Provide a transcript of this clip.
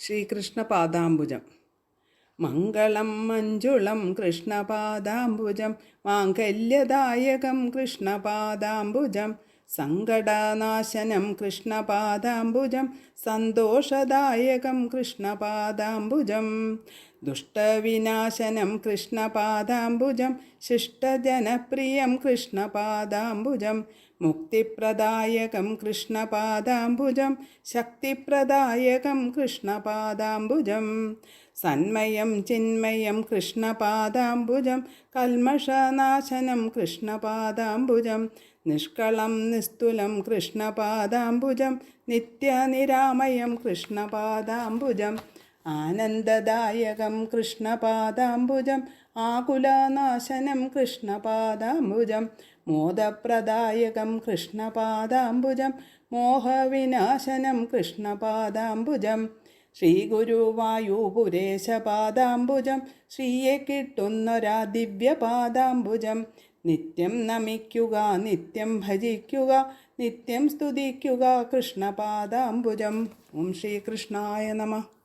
ശ്രീകൃഷ്ണപാദാംബുജം. മംഗളം മഞ്ജുളം കൃഷ്ണപാദാംബുജം മാംഗല്യദായകം കൃഷ്ണപാദാംബുജം സങ്കടനാശനം കൃഷ്ണപാദാംബുജം സന്തോഷദായകം കൃഷ്ണപാദാംബുജം ദുഷ്ടവിനാശനം കൃഷ്ണപാദാംബുജം ശിഷ്ടജനപ്രിയം കൃഷ്ണപാദാംബുജം മുക്തിപ്രദായകം കൃഷ്ണപാദാംബുജം ശക്തിപ്രദായകം കൃഷ്ണപാദാംബുജം സന്മയം ചിന്മയം കൃഷ്ണപാദാംബുജം കൽമഷനാശനം കൃഷ്ണപാദാംബുജം നിഷ്കളം നിസ്തുലം കൃഷ്ണപാദാംബുജം നിത്യനിരാമയം കൃഷ്ണപാദാംബുജം ആനന്ദദായകം കൃഷ്ണപാദാംബുജം ആകുലനാശനം കൃഷ്ണപാദാംബുജം മോദപ്രദായകം കൃഷ്ണപാദാംബുജം മോഹവിനാശനം കൃഷ്ണപാദാംബുജം ശ്രീഗുരുവായൂപുരേശപാദാംബുജം ശ്രീയെ കിട്ടുന്നൊരാ ദിവ്യപാദാംബുജം നിത്യം നമിക്കുക നിത്യം ഭജിക്കുക നിത്യം സ്തുതിക്കുക കൃഷ്ണപാദാംബുജം. ഓം ശ്രീകൃഷ്ണായ നമഃ.